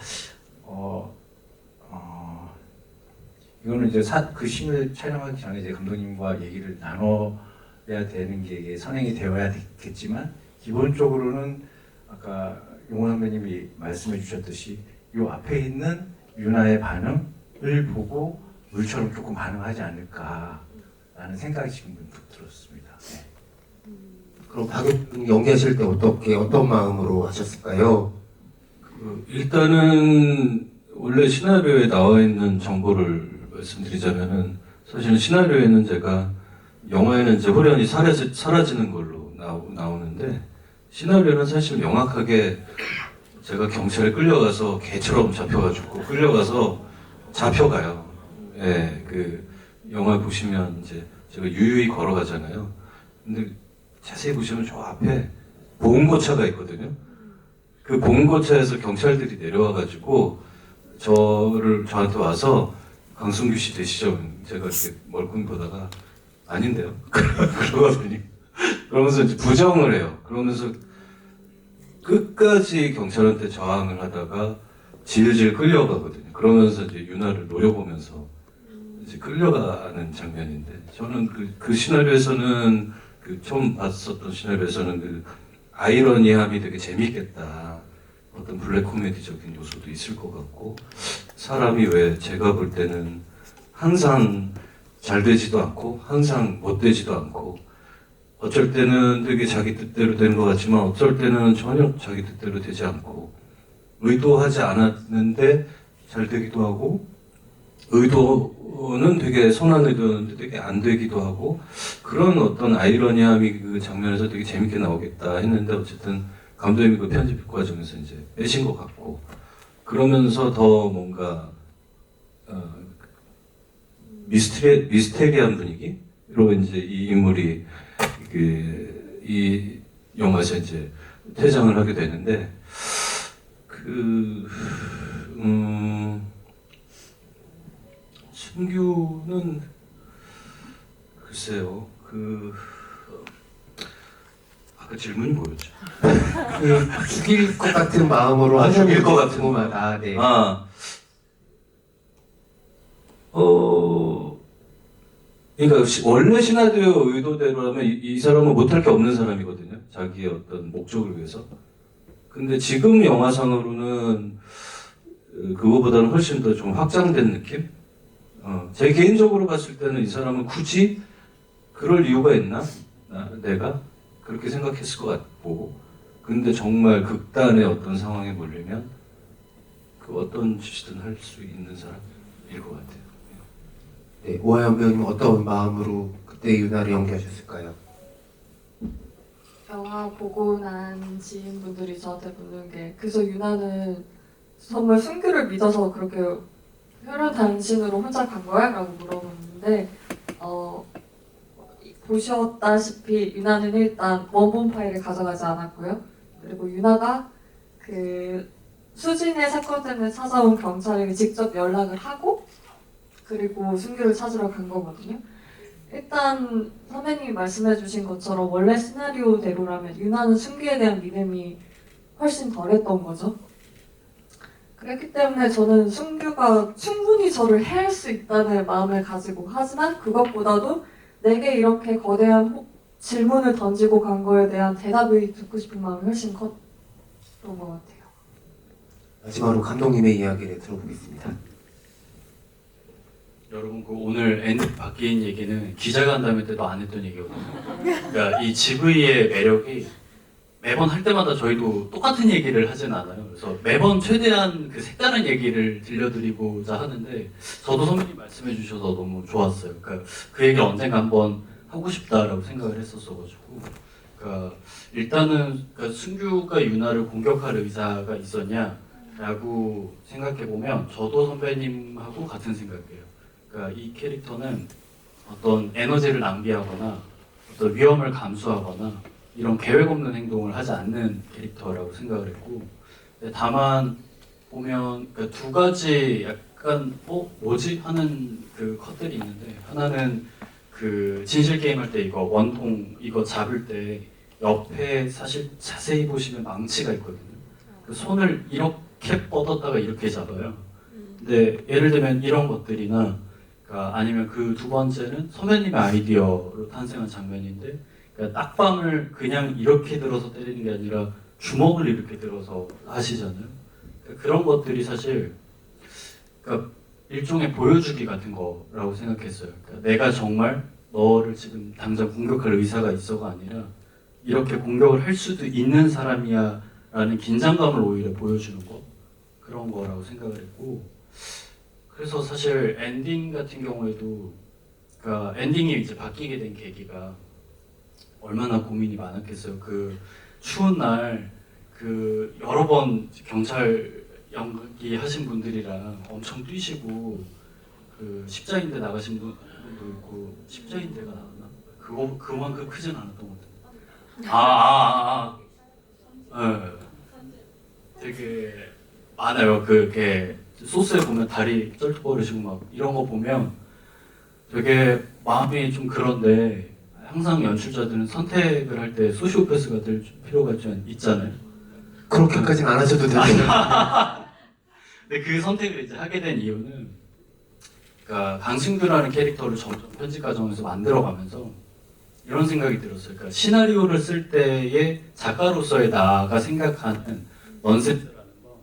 이거는 이제 그 씬을 촬영하기 전에 이제 감독님과 얘기를 나눠야 되는 게 이게 선행이 되어야 되겠지만 기본적으로는 아까 용호 선배님이 말씀해 주셨듯이 이 앞에 있는 유나의 반응을 보고 물처럼 조금 반응하지 않을까라는 생각이 지금 문득 들었습니다. 네.
그럼 박윤 연기하실 때 어떤 마음으로 하셨을까요?
일단은 원래 시나리오에 나와 있는 정보를 말씀드리자면은 사실은 시나리오에는 제가 영화에는 이제 호련이 사라지는 걸로 나오는데 시나리오는 사실 명확하게 제가 경찰에 끌려가서 개처럼 잡혀가지고 끌려가서 잡혀가요. 예, 그 영화 보시면 이제 제가 유유히 걸어가잖아요. 근데 자세히 보시면 저 앞에 보험고차가 있거든요. 그 보험고차에서 경찰들이 내려와가지고 저한테 와서 강승규 씨 되시죠? 제가 이렇게 멀뚱히 보다가 아닌데요. 그러거든요. 그러면서 이제 부정을 해요. 그러면서 끝까지 경찰한테 저항을 하다가 질질 끌려가거든요. 그러면서 이제 유나를 노려보면서 이제 끌려가는 장면인데 저는 그 시나리오에서는 처음 봤었던 시나리오에서는 그 아이러니함이 되게 재밌겠다. 어떤 블랙 코미디적인 요소도 있을 것 같고 사람이 왜 제가 볼 때는 항상 잘 되지도 않고 항상 못 되지도 않고 어쩔 때는 되게 자기 뜻대로 되는 것 같지만 어쩔 때는 전혀 자기 뜻대로 되지 않고 의도하지 않았는데 잘 되기도 하고 의도는 되게 선한 의도였는데 되게 안 되기도 하고 그런 어떤 아이러니함이 그 장면에서 되게 재밌게 나오겠다 했는데 어쨌든 감독님이 그 편집 과정에서 이제 빼신 것 같고 그러면서 더 뭔가 미스테리한 분위기로 이제 이 인물이 이 영화에서 이제 퇴장을 하게 되는데 승규는 글쎄요 아까 질문이 뭐였죠?
죽일 것 같은 마음으로
죽일 것 같은
부분마다 네.
그러니까 원래 시나리오 의도대로라면 이 사람은 못할 게 없는 사람이거든요. 자기의 어떤 목적을 위해서. 근데 지금 영화상으로는 그거보다는 훨씬 더 좀 확장된 느낌? 제 개인적으로 봤을 때는 이 사람은 굳이 그럴 이유가 있나? 내가? 그렇게 생각했을 것 같고. 근데 정말 극단의 어떤 상황에 몰리면 그 어떤 짓이든 할 수 있는 사람일 것 같아요.
네, 오하연 배우님 어떤 마음으로 그때 유나를 연기하셨을까요?
영화 보고 난 지인분들이 저한테 묻는 게 그래서 유나는 정말 승규를 믿어서 그렇게 혈연 단신으로 혼자 간 거야? 라고 물어봤는데 보셨다시피 유나는 일단 원본 파일을 가져가지 않았고요. 그리고 유나가 그 수진의 사건 때문에 찾아온 경찰에게 직접 연락을 하고 그리고 순규를 찾으러 간 거거든요. 일단 선배님이 말씀해주신 것처럼 원래 시나리오대로라면 유나는 순규에 대한 믿음이 훨씬 덜했던 거죠. 그렇기 때문에 저는 순규가 충분히 저를 해할 수 있다는 마음을 가지고 하지만 그것보다도 내게 이렇게 거대한 질문을 던지고 간 거에 대한 대답을 듣고 싶은 마음이 훨씬 컸던 것 같아요.
마지막으로 감독님의 이야기를 들어보겠습니다.
여러분 그 오늘 엔딩 바뀐 얘기는 기자간담회 때도 안 했던 얘기거든요. 그러니까 이 GV의 매력이 매번 할 때마다 저희도 똑같은 얘기를 하진 않아요. 그래서 매번 최대한 그 색다른 얘기를 들려드리고자 하는데 저도 선배님 말씀해 주셔서 너무 좋았어요. 그러니까 그 얘기를 언젠가 한번 하고 싶다라고 생각을 했었어가지고 그러니까 일단은 그러니까 순규가 유나를 공격할 의사가 있었냐라고 생각해 보면 저도 선배님하고 같은 생각이에요. 그러니까 이 캐릭터는 어떤 에너지를 낭비하거나 어떤 위험을 감수하거나 이런 계획 없는 행동을 하지 않는 캐릭터라고 생각을 했고 다만 보면 그러니까 두 가지 약간 뭐지 하는 그 컷들이 있는데 하나는 그 진실 게임 할 때 이거 원통 이거 잡을 때 옆에 사실 자세히 보시면 망치가 있거든요. 그 손을 이렇게 뻗었다가 이렇게 잡아요. 근데 예를 들면 이런 것들이나 그러니까 아니면 그 두 번째는 선배님의 아이디어로 탄생한 장면인데 그러니까 딱밤을 그냥 이렇게 들어서 때리는 게 아니라 주먹을 이렇게 들어서 하시잖아요. 그러니까 그런 것들이 사실 그러니까 일종의 보여주기 같은 거라고 생각했어요. 그러니까 내가 정말 너를 지금 당장 공격할 의사가 있어가 아니라 이렇게 공격을 할 수도 있는 사람이야 라는 긴장감을 오히려 보여주는 거 그런 거라고 생각을 했고 그래서 사실 엔딩 같은 경우에도 그러니까 엔딩이 이제 바뀌게 된 계기가 얼마나 고민이 많았겠어요. 그 추운 날 그 여러 번 경찰 연기 하신 분들이랑 엄청 뛰시고 그 십자인대 나가신 분도 있고 십자인대가 나왔나? 그거 그만큼 크진 않았던 것 같아요. 되게 많아요. 그게 소스에 보면 다리 쩔뚝거리시고 막 이런 거 보면 되게 마음이 좀 그런데 항상 연출자들은 선택을 할 때 소시오패스가 될 필요가 좀 있잖아요.
그렇게까지는 안 하셔도 되는데
근데 그 선택을 이제 하게 된 이유는 그러니까 강승규라는 캐릭터를 점점 편집 과정에서 만들어가면서 이런 생각이 들었어요. 그러니까 시나리오를 쓸 때의 작가로서의 나가 생각하는 넌센스라는 거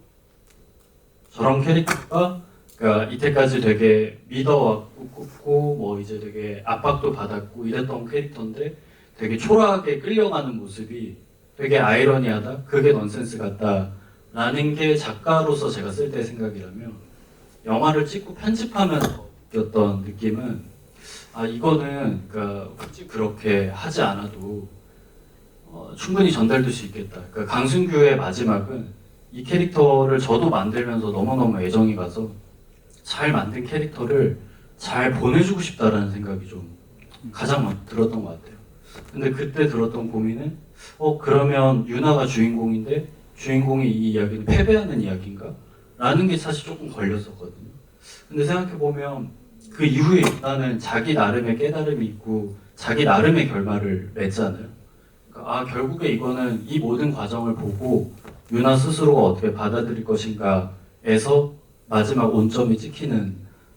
저런 캐릭터가 그러니까 이때까지 되게 믿어왔고 뭐 이제 되게 압박도 받았고 이랬던 캐릭터인데 되게 초라하게 끌려가는 모습이 되게 아이러니하다. 그게 넌센스 같다라는 게 작가로서 제가 쓸 때 생각이라면 영화를 찍고 편집하면서 느꼈던 느낌은 아 이거는 그러니까 굳이 그렇게 하지 않아도 충분히 전달될 수 있겠다. 그러니까 강승규의 마지막은 이 캐릭터를 저도 만들면서 너무너무 애정이 가서 잘 만든 캐릭터를 잘 보내주고 싶다라는 생각이 좀 가장 많이 들었던 것 같아요. 근데 그때 들었던 고민은 그러면 유나가 주인공인데 주인공이 이 이야기는 패배하는 이야기인가? 라는 게 사실 조금 걸렸었거든요. 근데 생각해보면 그 이후에 유나는 자기 나름의 깨달음이 있고 자기 나름의 결말을 맺잖아요. 그러니까 결국에 이거는 이 모든 과정을 보고 유나 스스로가 어떻게 받아들일 것인가에서 마지막 온점이 찍히는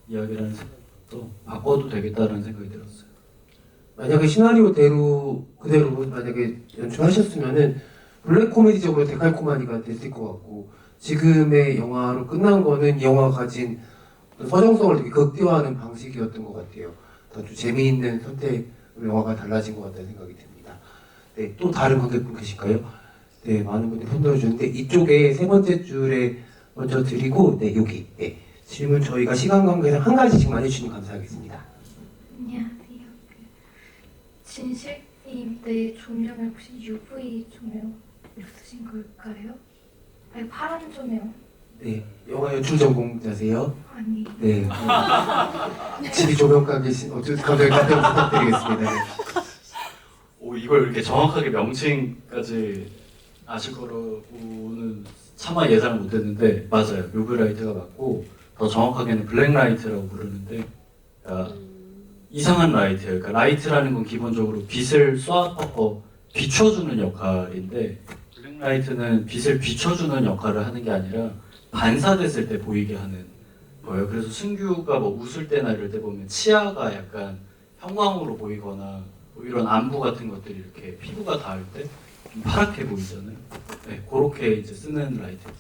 이야기라는 생각도 바꿔도 되겠다라는 생각이 들었어요.
만약에 시나리오대로 그대로 만약에 연출하셨으면은 블랙 코미디적으로 데칼코마니가 됐을 것 같고 지금의 영화로 끝난 거는 이 영화가 가진 서정성을 되게 극대화하는 방식이었던 것 같아요. 더 좀 재미있는 선택으로 영화가 달라진 것 같다는 생각이 듭니다. 네, 또 다른 관객분 계실까요? 네, 많은 분들이 손들어 주는데 이쪽에 세 번째 줄에 먼저 드리고 네, 여기 네, 질문 저희가 시간 관계상 한 가지씩만 해주시면 감사하겠습니다.
안녕하세요. 진실 게임 때 조명을 혹시 UV 조명을 쓰신 걸까요? 아니 파란 조명.
네, 영화 연출 전공자세요?
아니.
네. 지리 조명가 계신 어쨌든 감독님 답변 부탁드리겠습니다. 네.
이걸 이렇게 정확하게 명칭까지 아실 거라고는 차마 예상을 못했는데 맞아요. UV라이트가 맞고 더 정확하게는 블랙라이트라고 부르는데 그러니까 이상한 라이트예요. 그러니까 라이트라는 건 기본적으로 빛을 쏘아서 비춰주는 역할인데 블랙라이트는 빛을 비춰주는 역할을 하는 게 아니라 반사됐을 때 보이게 하는 거예요. 그래서 승규가 뭐 웃을 때나 이럴 때 보면 치아가 약간 형광으로 보이거나 뭐 이런 안부 같은 것들이 이렇게 피부가 닿을 때 좀 파랗게 보이잖아요. 네, 그렇게 이제 쓰는 라이트입니다.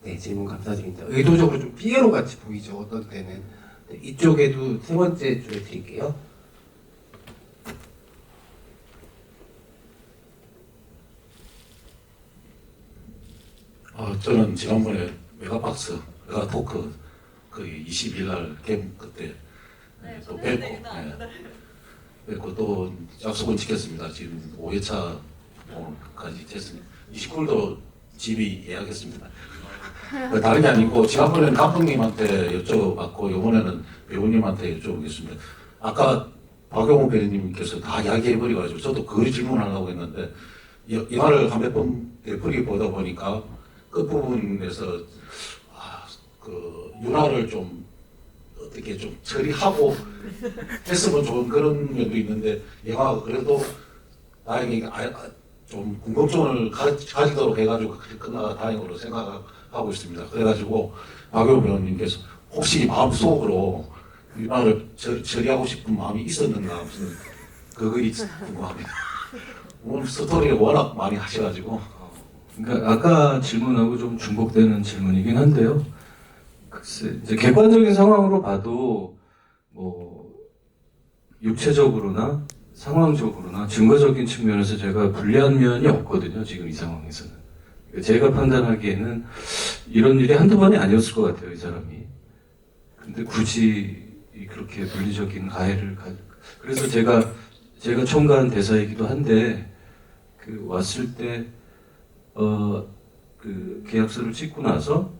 네, 질문 감사드립니다. 의도적으로 좀 피에로 같이 보이죠, 어떤 때는. 네, 이쪽에도 세 번째 줄에 드릴게요.
저는 지난번에 메가박스, 메가토크 그 20일 날 게임 그때 또 뵙고 또 약속은 지켰습니다. 지금 5회차까지 됐습니다. 29일도 집이 예약했습니다. 다른 게 아니고 지난번에는 감독님한테 여쭤봤고 이번에는 배우님한테 여쭤보겠습니다. 아까 박용호 배우님께서 다 이야기해버려가지고 저도 그 질문하려고 했는데 영화를 한 몇 번 되풀이 보다 보니까 끝부분에서 그 윤화를 좀 어떻게 좀 처리하고 했으면 좋은 그런 면도 있는데 영화가 그래도 다행히 좀 궁금증을 가지도록 해가지고 그렇게 끝나가 다행으로 생각하고 있습니다. 그래가지고 박효 배우님께서 혹시 마음속으로 윤화를 처리하고 싶은 마음이 있었는가 무슨 그거 궁금합니다. 오늘 스토리를 워낙 많이 하셔가지고
그러니까 아까 질문하고 좀 중복되는 질문이긴 한데요. 글쎄, 이제 객관적인 상황으로 봐도 뭐 육체적으로나 상황적으로나 증거적인 측면에서 제가 불리한 면이 없거든요. 지금 이 상황에서는. 그러니까 제가 판단하기에는 이런 일이 한두 번이 아니었을 것 같아요. 이 사람이. 근데 굳이 그렇게 물리적인 가해를 그래서 제가 첨가한 대사이기도 한데 그 왔을 때 그 계약서를 찍고 나서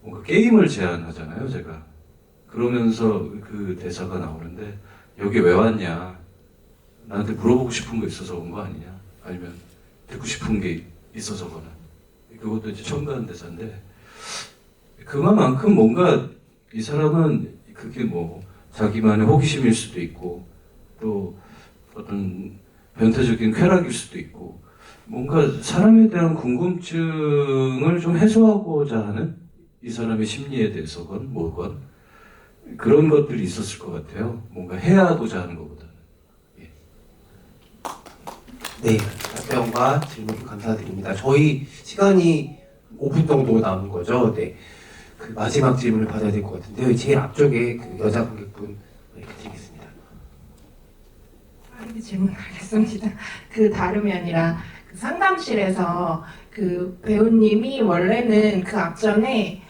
뭔가 게임을 제안하잖아요, 제가. 그러면서 그 대사가 나오는데 여기 왜 왔냐? 나한테 물어보고 싶은 거 있어서 온 거 아니냐? 아니면 듣고 싶은 게 있어서 거나. 그것도 이제 첨가한 대사인데 그만큼 뭔가 이 사람은 그게 뭐 자기만의 호기심일 수도 있고 또 어떤 변태적인 쾌락일 수도 있고 뭔가 사람에 대한 궁금증을 좀 해소하고자 하는 이 사람의 심리에 대해서건 뭐건 그런 것들이 있었을 것 같아요. 뭔가 해야하고자 하는 것보다는. 예.
네, 답변과 질문 감사드립니다. 저희 시간이 5분 정도 남은 거죠. 네, 그 마지막 질문을 받아야 될 것 같은데요. 제일 앞쪽에 그 여자 관객분 이렇게 드리겠습니다.
빠르게 질문하겠습니다. 그 다름이 아니라 그 상담실에서 그 배우님이 원래는 그 앞전에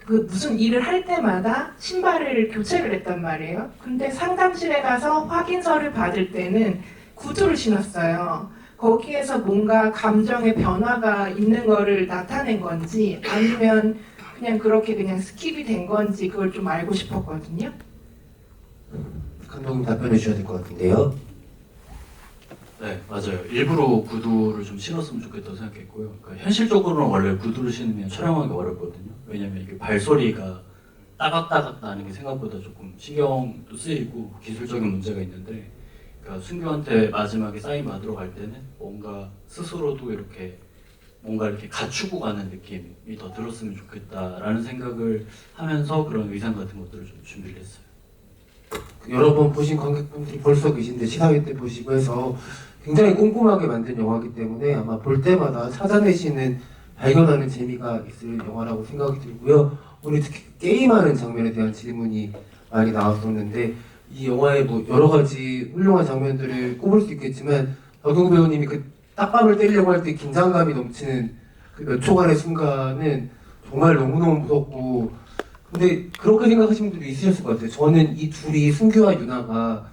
그 무슨 일을 할 때마다 신발을 교체를 했단 말이에요. 근데 상담실에 가서 확인서를 받을 때는 구두를 신었어요. 거기에서 뭔가 감정의 변화가 있는 거를 나타낸 건지 아니면 그냥 그렇게 그냥 스킵이 된 건지 그걸 좀 알고 싶었거든요.
감독님 답변해 주셔야 될 것 같은데요.
네, 맞아요. 일부러 구두를 좀 신었으면 좋겠다고 생각했고요. 그러니까 현실적으로는 원래 구두를 신으면 촬영하기 어렵거든요. 왜냐면 이게 발소리가 따각따각 나는 게 생각보다 조금 신경도 쓰이고 기술적인 문제가 있는데, 그러니까 승규한테 마지막에 사인 받으러 갈 때는 뭔가 스스로도 이렇게 뭔가 이렇게 갖추고 가는 느낌이 더 들었으면 좋겠다라는 생각을 하면서 그런 의상 같은 것들을 좀 준비를 했어요.
여러 번 보신 관객분들이 벌써 계신데 시사회 때 보시고 해서 굉장히 꼼꼼하게 만든 영화이기 때문에 아마 볼 때마다 찾아내시는 발견하는 재미가 있을 영화라고 생각이 들고요. 오늘 특히 게임하는 장면에 대한 질문이 많이 나왔었는데 이 영화의 뭐 여러 가지 훌륭한 장면들을 꼽을 수 있겠지만 박용구 배우님이 그 딱밤을 때리려고 할 때 긴장감이 넘치는 그 몇 초간의 순간은 정말 너무너무 무섭고, 근데 그렇게 생각하시는 분들도 있으셨을 것 같아요. 저는 이 둘이 승규와 유나가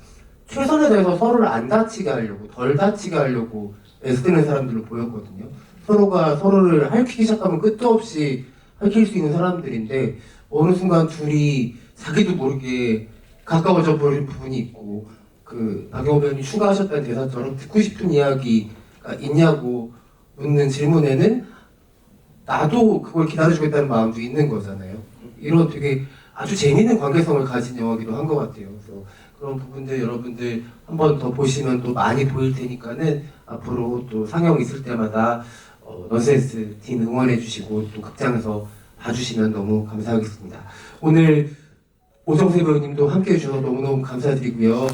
최선을 다해서 서로를 안 다치게 하려고, 덜 다치게 하려고 애쓰는 사람들로 보였거든요. 서로가 서로를 핥히기 시작하면 끝도 없이 핥힐 수 있는 사람들인데 어느 순간 둘이 자기도 모르게 가까워져 버린 부분이 있고, 그 박영호 배우님 추가하셨다는 대사처럼 듣고 싶은 이야기가 있냐고 묻는 질문에는 나도 그걸 기다려주겠다는 마음도 있는 거잖아요. 이런 되게 아주 재미있는 관계성을 가진 영화기도 한 것 같아요. 그래서 그런 부분들 여러분들 한 번 더 보시면 또 많이 보일 테니까는 앞으로 또 상영 있을 때마다 넌센스 팀 응원해 주시고 또 극장에서 봐주시면 너무 감사하겠습니다. 오늘 오정세 배우님도 함께 해주셔서 너무너무 감사드리고요.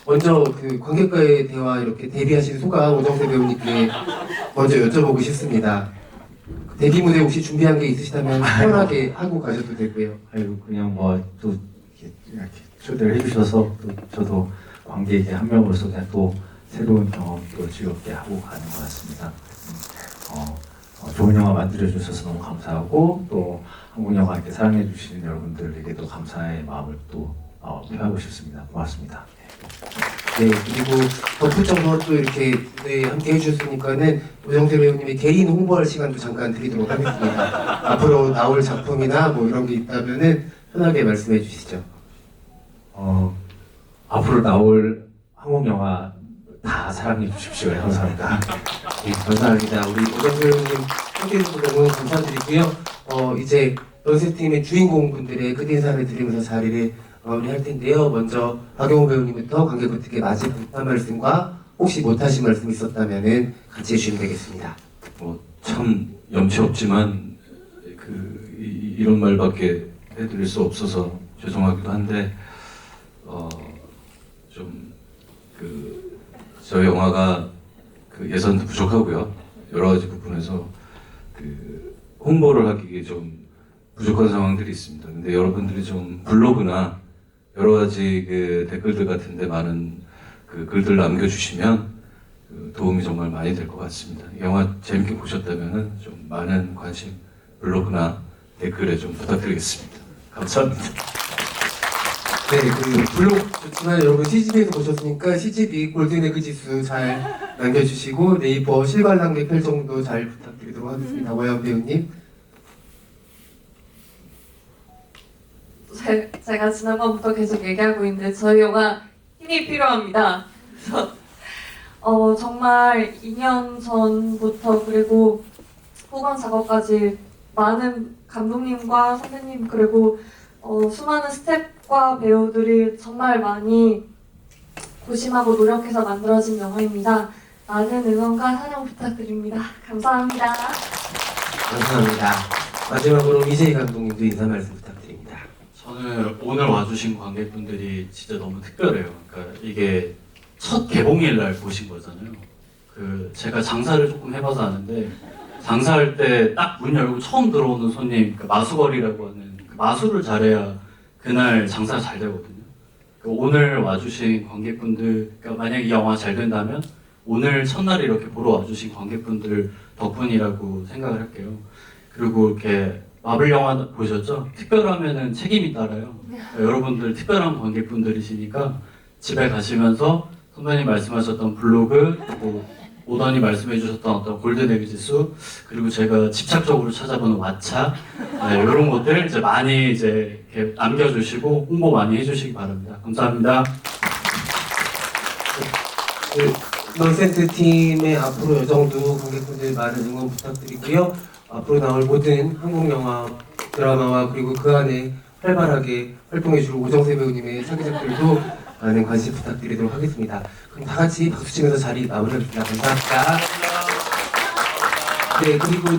먼저 그 관객과의 대화 이렇게 데뷔하신 소감 오정세 배우님께 먼저 여쭤보고 싶습니다. 데뷔 무대 혹시 준비한 게 있으시다면 편하게 하고 가셔도 되고요.
아이고 그냥 뭐 또 이렇게 초대를 해주셔서 또 저도 관객의 한 명으로서 그냥 또 새로운 경험 또 즐겁게 하고 가는 것 같습니다. 좋은 영화 만들어 주셔서 너무 감사하고 또 한국 영화 이렇게 사랑해 주시는 여러분들에게도 감사의 마음을 또 표하고 싶습니다. 고맙습니다.
네, 그리고 덧붙여서 또 이렇게 네, 함께 해주셨으니까는 오정세 배우님의 개인 홍보할 시간도 잠깐 드리도록 하겠습니다. 앞으로 나올 작품이나 뭐 이런 게 있다면은 편하게 말씀해 주시죠.
앞으로 나올 한국 영화 다 사랑해 주십시오. 감사합니다.
네, 감사합니다. 우리 오정세 배우님 함께 해주셔서 너무 감사드리고요. 이제 넌센스팀의 주인공분들의 끝인사를 드리면서 자리를 마무리할 텐데요. 먼저 박영호 배우님부터 관객분들께 마지막 한 말씀과 혹시 못하신 말씀 있었다면은 같이 해주시면 되겠습니다.
참 염치 없지만 이런 말밖에 해드릴 수 없어서 죄송하기도 한데 저희 영화가 예산도 부족하고요. 여러 가지 부분에서 홍보를 하기에 좀 부족한 상황들이 있습니다. 근데 여러분들이 좀 블로그나 여러 가지 댓글들 같은데 많은 글들 남겨주시면 도움이 정말 많이 될 것 같습니다. 영화 재밌게 보셨다면 좀 많은 관심 블로그나 댓글에 좀 부탁드리겠습니다. 감사합니다.
네, 블로그 좋지만 여러분 CGV에서 보셨으니까 CGV 골든에그 지수 잘 남겨주시고 네이버 실관람객 별정도 잘 부탁드리도록 하겠습니다. 오연 배우님.
제가 지난번부터 계속 얘기하고 있는데 저희 영화 힘이 필요합니다. 그래서 정말 2년 전부터 그리고 후반 작업까지 많은 감독님과 선배님 그리고 수많은 스태프과 배우들이 정말 많이 고심하고 노력해서 만들어진 영화입니다. 많은 응원과 사랑 부탁드립니다. 감사합니다.
감사합니다. 마지막으로 이재희 감독님도 인사 말씀 부탁드립니다.
저는 오늘 와주신 관객분들이 진짜 너무 특별해요. 그러니까 이게 첫 개봉일 날 보신 거잖아요. 제가 장사를 조금 해봐서 아는데 장사할 때 딱 문 열고 처음 들어오는 손님, 마수거리라고 하는 마수를 잘해야 그날 장사가 잘 되거든요. 오늘 와주신 관객분들, 만약 이 영화 잘 된다면 오늘 첫날에 이렇게 보러 와주신 관객분들 덕분이라고 생각을 할게요. 그리고 이렇게 마블 영화 보셨죠? 특별하면은 책임이 따라요. 여러분들 특별한 관객분들이시니까 집에 가시면서 선배님 말씀하셨던 블로그, 오던이 말씀해주셨던 어떤 골든에그 지수, 그리고 제가 집착적으로 찾아보는 왓챠, 이런 것들 이제 많이 이렇게 남겨주시고 홍보 많이 해주시기 바랍니다. 감사합니다.
넌센스 팀의 앞으로 여정도 관객분들 많은 응원 부탁드리고요. 앞으로 나올 모든 한국 영화, 드라마와 그리고 그 안에 활발하게 활동해줄 오정세 배우님의 차기작들도 많은 관심 부탁드리도록 하겠습니다. 그럼 다 같이 박수 치면서 자리 마무리하겠습니다. 감사합니다. 네, 그리고